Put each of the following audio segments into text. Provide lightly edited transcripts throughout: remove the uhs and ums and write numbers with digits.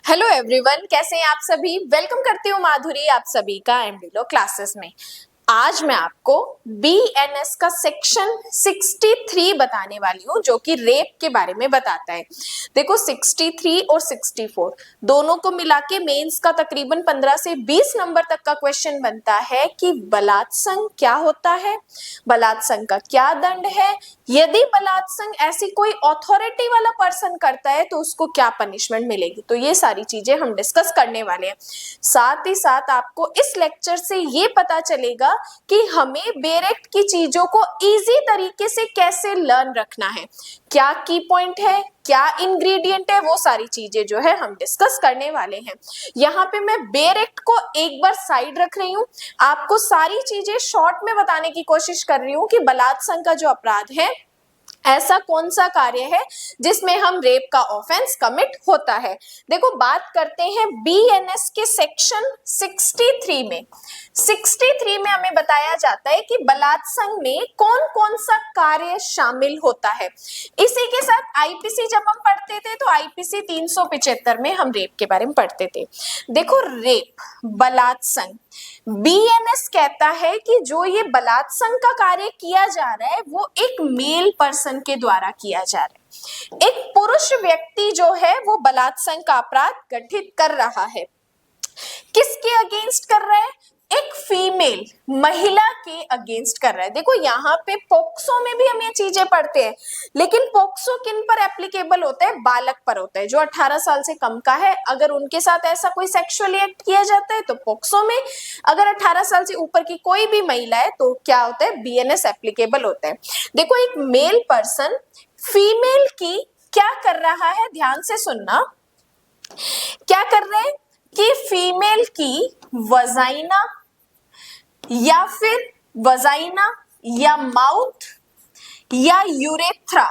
Hello everyone, कैसे हैं आप सभी। वेलकम करती हूँ माधुरी आप सभी का एमडीलो क्लासेस में। आज मैं आपको बीएनएस का सेक्शन 63 बताने वाली हूँ, जो कि रेप के बारे में बताता है। देखो 63 और 64 दोनों को मिला के मेंस का तकरीबन 15 से 20 नंबर तक का क्वेश्चन बनता है कि बलात्संग क्या होता है, बलात्संग का क्या दंड है, यदि बलात्संग ऐसी कोई अथॉरिटी वाला पर्सन करता है तो उसको क्या पनिशमेंट मिलेगी। तो ये सारी चीजें हम डिस्कस करने वाले हैं। साथ ही साथ आपको इस लेक्चर से ये पता चलेगा कि हमें बेरेक्ट की चीजों को इजी तरीके से कैसे लर्न रखना है, क्या की पॉइंट है, क्या इंग्रेडिएंट है, वो सारी चीजें जो है हम डिस्कस करने वाले हैं। यहाँ पे मैं बेरेक्ट को एक बार साइड रख रही हूँ, आपको सारी चीजें शॉर्ट में बताने की कोशिश कर रही हूँ कि बलात्संग का जो अपराध है ऐसा कौन सा कार्य है जिसमें हम रेप का ऑफेंस कमिट होता है। देखो बात करते हैं बीएनएस के सेक्शन 63 में। 63 में हमें बताया जाता है कि बलात्संग में कौन कौन सा कार्य शामिल होता है। इसी के साथ आईपीसी जब हम पढ़ते थे तो आईपीसी 375 में हम रेप के बारे में पढ़ते थे। देखो रेप, बलात्संग, बीएनएस कहता है कि जो ये बलात्संग का कार्य किया जा रहा है वो एक मेल पर्सन के द्वारा किया जा रहा है। एक पुरुष व्यक्ति जो है वो बलात्संग का अपराध गठित कर रहा है। किसके अगेंस्ट कर रहा है? एक फीमेल, महिला के अगेंस्ट कर रहा है। देखो यहाँ पे पोक्सो में भी हम ये चीजें पढ़ते हैं, लेकिन पोक्सो किन पर एप्लीकेबल होता है? बालक पर होता है, जो 18 साल से कम का है। अगर उनके साथ ऐसा कोई सेक्सुअली एक्ट किया जाता है तो पोक्सो में, अगर 18 साल से ऊपर की कोई भी महिला है तो क्या होता है? बीएनएस एप्लीकेबल होता है। देखो एक मेल पर्सन फीमेल की क्या कर रहा है, ध्यान से सुनना, क्या कर रहे हैं कि फीमेल की वजाइना या माउथ या यूरेथ्रा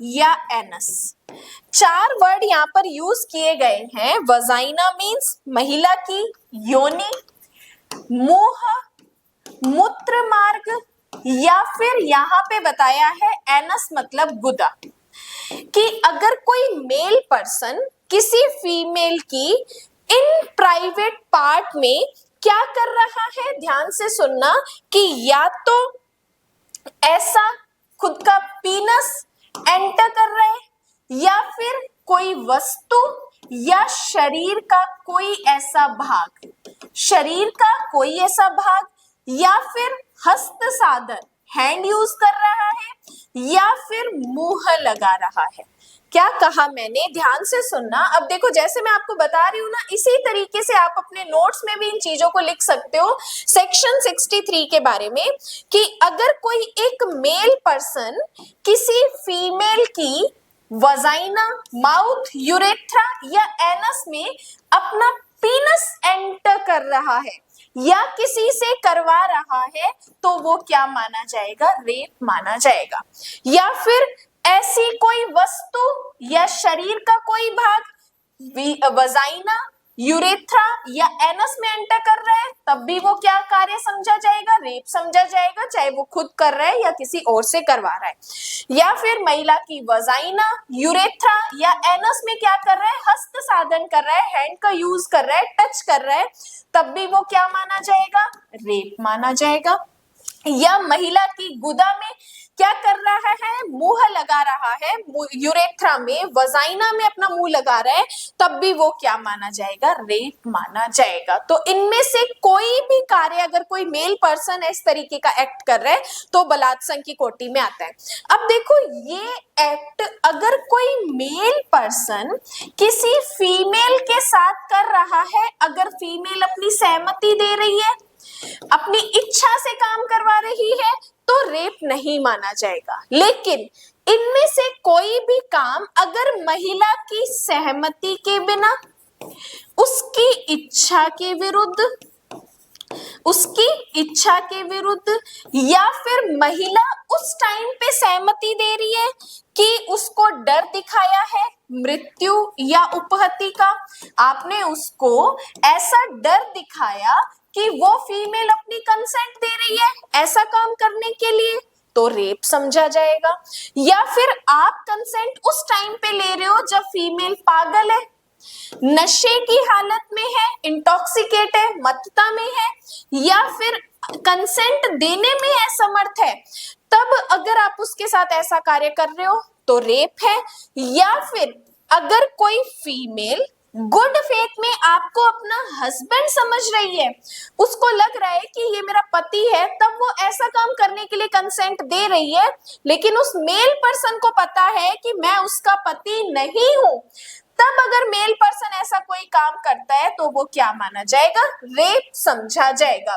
या एनस, 4 वर्ड यहाँ पर यूज किए गए हैं। वजाइना मीन्स महिला की योनि, मुंह, मूत्र मार्ग, या फिर यहाँ पे बताया है एनस मतलब गुदा, कि अगर कोई मेल पर्सन किसी फीमेल की इन प्राइवेट पार्ट में क्या कर रहा है, ध्यान से सुनना, कि या तो ऐसा खुद का पीनस एंटर कर रहे हैं या फिर कोई वस्तु या शरीर का कोई ऐसा भाग, या फिर हस्त साधन हैंड यूज कर रहा है या फिर मुंह लगा रहा है। क्या कहा मैंने? ध्यान से सुनना। अब देखो जैसे मैं आपको बता रही हूँ ना, इसी तरीके से आप अपने नोट्स में भी इन चीजों को लिख सकते हो सेक्शन 63 के बारे में, कि अगर कोई एक मेल पर्सन किसी फीमेल की वजाइना, माउथ, यूरेथ्रा या एनस में अपना पीनस एंटर कर रहा है या किसी से करवा रहा है तो वो क्या माना जाएगा? रेप माना जाएगा। या फिर ऐसी कोई वस्तु या शरीर का कोई भाग वजाइना, यूरेथ्रा या एनस में एंटर कर रहा है, तब भी वो क्या कार्य समझा जाएगा? रेप समझा जाएगा, चाहे वो खुद कर रहा है या किसी और से करवा रहा है। या फिर महिला की वजाइना, यूरेथ्रा या एनस में क्या कर रहा है? हस्त साधन कर रहा है, हैंड का यूज कर रहा है, टच कर रहा है, तब भी वो क्या माना जाएगा? रेप माना जाएगा। या महिला की गुदा में क्या कर रहा है? मुंह लगा रहा है, यूरेथ्रा में, वजाइना में अपना मुंह लगा रहा है, तब भी वो क्या माना जाएगा? रेप माना जाएगा। तो इनमें से कोई भी कार्य अगर कोई मेल पर्सन इस तरीके का एक्ट कर रहा है तो बलात्संग की कोटि में आता है। अब देखो ये एक्ट अगर कोई मेल पर्सन किसी फीमेल के साथ कर रहा है, अगर फीमेल अपनी सहमति दे रही है, अपनी इच्छा से काम करवा रही है, तो रेप नहीं माना जाएगा। लेकिन इनमें से कोई भी काम अगर महिला की सहमति के बिना, उसकी इच्छा के विरुद्ध या फिर महिला उस टाइम पे सहमति दे रही है कि उसको डर दिखाया है मृत्यु या उपहति का, आपने उसको ऐसा डर दिखाया कि वो फीमेल अपनी कंसेंट दे रही है ऐसा काम करने के लिए, तो रेप समझा जाएगा। या फिर आप कंसेंट उस टाइम पे ले रहे हो जब फीमेल पागल है, नशे की हालत में है, इंटॉक्सिकेट है, मत्तता में है, या फिर कंसेंट देने में असमर्थ है, तब अगर आप उसके साथ ऐसा कार्य कर रहे हो तो रेप है। या फिर अगर कोई फीमेल गुड फेथ में आपको अपना हस्बैंड समझ रही है, उसको लग रहा है कि ये मेरा पति है, तब वो ऐसा काम करने के लिए कंसेंट दे रही है, लेकिन उस मेल पर्सन को पता है कि मैं उसका पति नहीं हूं, तब अगर मेल पर्सन ऐसा कोई काम करता है तो वो क्या माना जाएगा? रेप समझा जाएगा।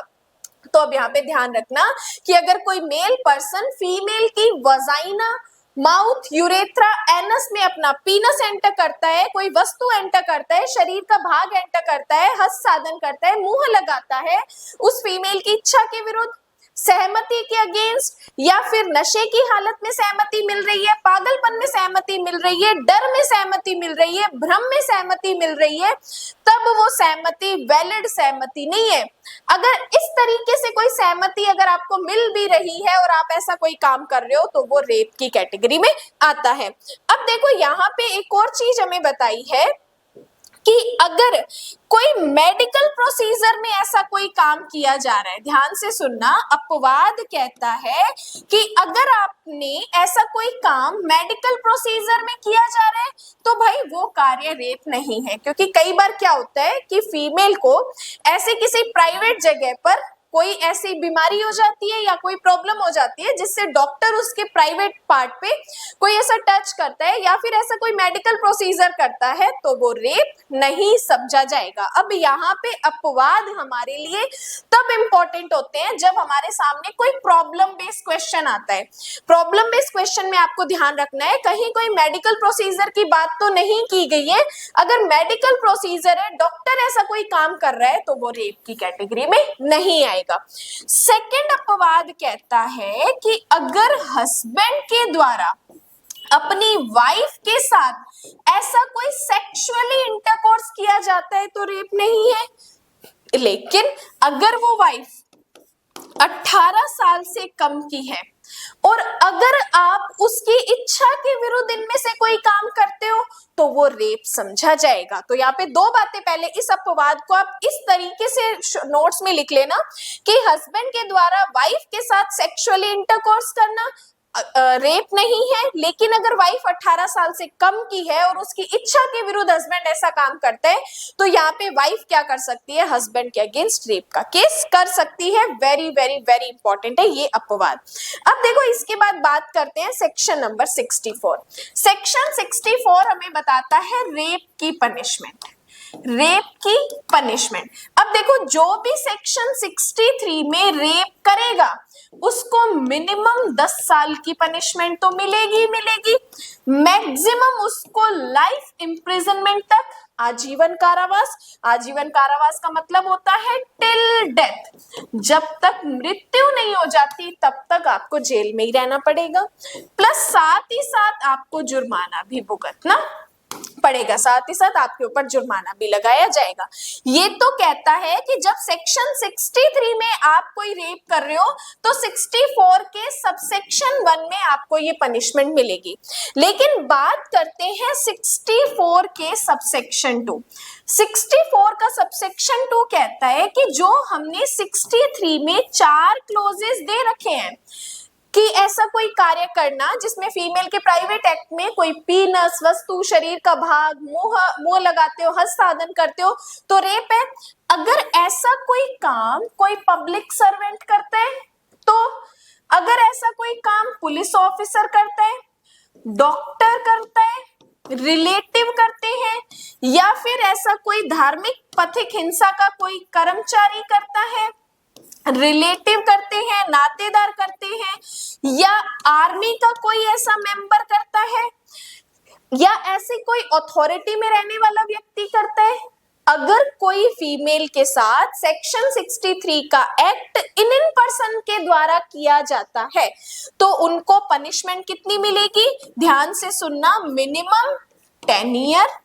तो अब यहाँ पे ध्यान रखना कि अगर कोई मेल पर्सन फीमेल की वजाइना, माउथ, यूरेथ्रा, एनस में अपना पीनस एंटर करता है, कोई वस्तु एंटर करता है, शरीर का भाग एंटर करता है, हस्त साधन करता है, मुंह लगाता है उस फीमेल की इच्छा के विरुद्ध, सहमति के अगेंस्ट, या फिर नशे की हालत में सहमति मिल रही है, पागलपन में सहमति मिल रही है, डर में सहमति मिल रही है, भ्रम में सहमति मिल रही है, तब वो सहमति वैलिड सहमति नहीं है। अगर इस तरीके से कोई सहमति अगर आपको मिल भी रही है और आप ऐसा कोई काम कर रहे हो तो वो रेप की कैटेगरी में आता है। अब देखो यहाँ पे एक और चीज हमें बताई है कि अगर कोई मेडिकल प्रोसीजर में ऐसा कोई काम किया जा रहा है, ध्यान से सुनना, अपवाद कहता है कि अगर आपने ऐसा कोई काम मेडिकल प्रोसीजर में किया जा रहा है तो भाई वो कार्य रेप नहीं है। क्योंकि कई बार क्या होता है कि फीमेल को ऐसे किसी प्राइवेट जगह पर कोई ऐसी बीमारी हो जाती है या कोई प्रॉब्लम हो जाती है जिससे डॉक्टर उसके प्राइवेट पार्ट पे कोई ऐसा टच करता है या फिर ऐसा कोई मेडिकल प्रोसीजर करता है तो वो रेप नहीं समझा जाएगा। अब यहाँ पे अपवाद हमारे लिए तब इम्पोर्टेंट होते हैं जब हमारे सामने कोई प्रॉब्लम बेस्ड क्वेश्चन आता है। प्रॉब्लम बेस्ड क्वेश्चन में आपको ध्यान रखना है कहीं कोई मेडिकल प्रोसीजर की बात तो नहीं की गई है। अगर मेडिकल प्रोसीजर है, डॉक्टर ऐसा कोई काम कर रहा है तो वो रेप की कैटेगरी में नहीं आएगा। सेकंड अपवाद कहता है कि अगर हस्बैंड के द्वारा अपनी वाइफ के साथ ऐसा कोई सेक्सुअली इंटरकोर्स किया जाता है तो रेप नहीं है। लेकिन अगर वो वाइफ 18 साल से कम की है और अगर आप उसकी इच्छा के विरुद्ध इनमें से कोई काम करते हो तो वो रेप समझा जाएगा। तो यहाँ पे दो बातें, पहले इस अपवाद को आप इस तरीके से नोट्स में लिख लेना कि हस्बैंड के द्वारा वाइफ के साथ सेक्सुअली इंटरकोर्स करना रेप नहीं है, लेकिन अगर वाइफ 18 साल से कम की है और उसकी इच्छा के विरुद्ध हस्बैंड ऐसा काम करता है तो यहाँ पे वाइफ क्या कर सकती है? हस्बैंड के अगेंस्ट रेप का केस कर सकती है। वेरी वेरी वेरी इंपॉर्टेंट है ये अपवाद। अब देखो इसके बाद बात करते हैं सेक्शन नंबर 64। सेक्शन 64 हमें बताता है रेप की पनिशमेंट। रेप की पनिशमेंट, अब देखो जो भी सेक्शन 63 में रेप करेगा उसको मिनिमम 10 साल की पनिशमेंट तो मिलेगी मिलेगी, मैक्सिमम उसको लाइफ इम्प्रिजनमेंट तक, आजीवन कारावास। आजीवन कारावास का मतलब होता है टिल डेथ, जब तक मृत्यु नहीं हो जाती तब तक आपको जेल में ही रहना पड़ेगा, प्लस साथ ही साथ आपको जुर्माना भी भुगतना पड़ेगा, साथ ही साथ आपके ऊपर जुर्माना भी लगाया जाएगा। ये तो कहता है कि जब सेक्शन 63 में आप कोई रेप कर रहे हो तो 64 के सबसेक्शन 1 में आपको ये पनिशमेंट मिलेगी। लेकिन बात करते हैं 64 के सबसेक्शन 2। 64 का सबसेक्शन 2 कहता है कि जो हमने 63 में 4 क्लोजेस दे रखे हैं कि ऐसा कोई कार्य करना जिसमें फीमेल के प्राइवेट एक्ट में कोई पीनस, वस्तु, शरीर का भाग, मुंह लगाते हो, हस्त साधन करते हो तो रेप है। अगर ऐसा कोई काम कोई पब्लिक सर्वेंट करता है तो, अगर ऐसा कोई काम पुलिस ऑफिसर करता है, डॉक्टर करता है, रिलेटिव करते हैं, या फिर ऐसा कोई धार्मिक पथिक हिंसा का कोई कर्मचारी करता है, रिलेटिव करते हैं, नातेदार करते हैं, या आर्मी का कोई ऐसा मेंबर करता है, या ऐसे कोई अथॉरिटी में रहने वाला व्यक्ति करता है, अगर कोई फीमेल के साथ सेक्शन 63 का एक्ट इन पर्सन के द्वारा किया जाता है तो उनको पनिशमेंट कितनी मिलेगी? ध्यान से सुनना, minimum 10 year,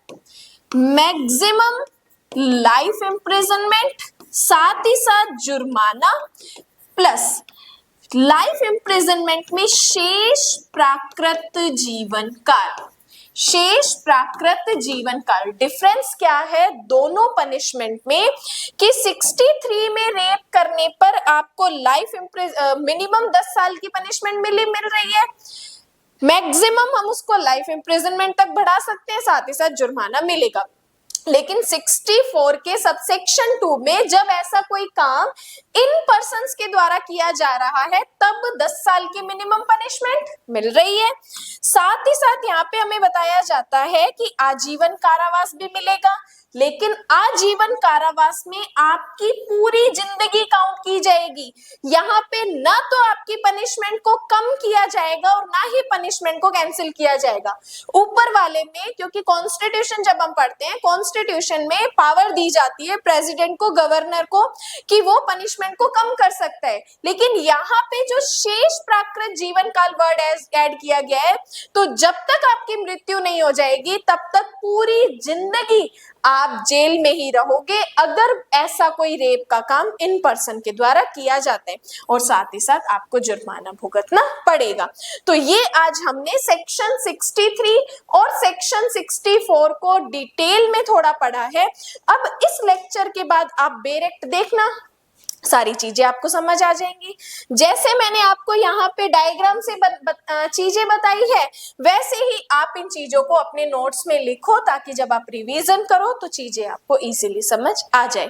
maximum life imprisonment, साथ ही साथ जुर्माना, प्लस लाइफ इम्प्रिजनमेंट में शेष प्राकृत जीवन काल, शेष प्राकृत जीवन काल, डिफरेंस क्या है दोनों पनिशमेंट में कि 63 में रेप करने पर आपको लाइफ मिनिमम 10 साल की पनिशमेंट मिल रही है, मैक्सिमम हम उसको लाइफ इम्प्रिजनमेंट तक बढ़ा सकते हैं, साथ ही साथ जुर्माना मिलेगा। लेकिन 64 के सबसेक्शन 2 में जब ऐसा कोई काम इन पर्संस के द्वारा किया जा रहा है तब 10 साल की मिनिमम पनिशमेंट मिल रही है। साथ ही साथ यहाँ पे हमें बताया जाता है कि आजीवन कारावास भी मिलेगा, लेकिन आजीवन कारावास में आपकी पूरी जिंदगी काउंट की जाएगी। यहाँ पे ना तो आपकी पनिशमेंट को कम किया जाएगा और ना ही पनिशमेंट को कैंसिल किया जाएगा। ऊपर वाले में क्योंकि कॉन्स्टिट्यूशन जब हम पढ़ते हैं, कॉन्स्टिट्यूशन में पावर दी जाती है प्रेसिडेंट को, गवर्नर को, कि वो पनिशमेंट को कम कर सकता है, लेकिन यहाँ पे जो शेष प्राकृत जीवन काल वर्ड ऐड किया गया है, तो जब तक आपकी मृत्यु नहीं हो जाएगी तब तक पूरी जिंदगी आप जेल में ही रहोगे अगर ऐसा कोई रेप का काम इन पर्सन के द्वारा किया जाता है, और साथ ही साथ आपको जुर्माना भुगतना पड़ेगा। तो ये आज हमने सेक्शन 63 और सेक्शन 64 को डिटेल में थोड़ा पढ़ा है। अब इस लेक्चर के बाद आप डायरेक्ट देखना सारी चीजें आपको समझ आ जाएंगी। जैसे मैंने आपको यहाँ पे डायग्राम से चीजें बताई है, वैसे ही आप इन चीजों को अपने नोट्स में लिखो ताकि जब आप रिवीजन करो तो चीजें आपको इजीली समझ आ जाए।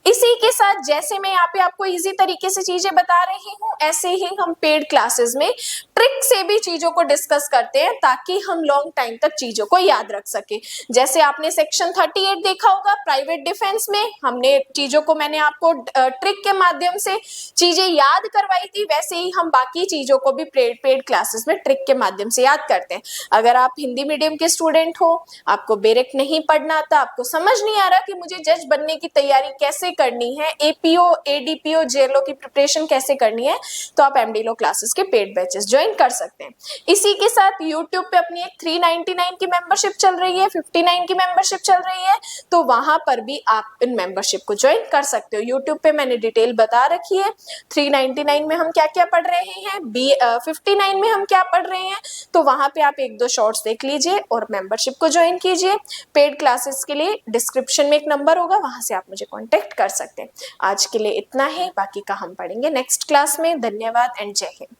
इसी के साथ जैसे मैं यहाँ पे आपको इजी तरीके से चीजें बता रही हूँ, ऐसे ही हम पेड क्लासेस में ट्रिक से भी चीजों को डिस्कस करते हैं ताकि हम लॉन्ग टाइम तक चीजों को याद रख सके। जैसे आपने सेक्शन 38 देखा होगा प्राइवेट डिफेंस में, हमने चीजों को मैंने आपको ट्रिक के माध्यम से चीजें याद करवाई थी, वैसे ही हम बाकी चीजों को भी पेड क्लासेस में ट्रिक के माध्यम से याद करते हैं। अगर आप हिंदी मीडियम के स्टूडेंट हो, आपको डायरेक्ट नहीं पढ़ना आता, आपको समझ नहीं आ रहा कि मुझे जज बनने की तैयारी कैसे करनी है, एपीओ एडीपीओ जेएलओ की प्रिपरेशन कैसे करनी है, तो आप एमडी लॉ क्लासेस के पेड बैचेस ज्वाइन कर सकते हैं। इसी के साथ यूट्यूब पे अपनी एक 399 की मेंबरशिप चल रही है, 59 की मेंबरशिप चल रही है, तो वहां पर भी आप इन मेंबरशिप को ज्वाइन कर सकते हो। यूट्यूब पे मैंने डिटेल बता रखी है, 399 में हम क्या क्या पढ़ रहे हैं, 59 में हम क्या पढ़ रहे हैं, तो वहां पे आप एक दो शॉर्ट्स देख लीजिए और मेंबरशिप को ज्वाइन कीजिए। पेड क्लासेस के लिए डिस्क्रिप्शन में एक नंबर होगा, वहां से आप मुझे कांटेक्ट कर सकते हैं। आज के लिए इतना ही, बाकी का हम पढ़ेंगे नेक्स्ट क्लास में। धन्यवाद एंड जय हिंद।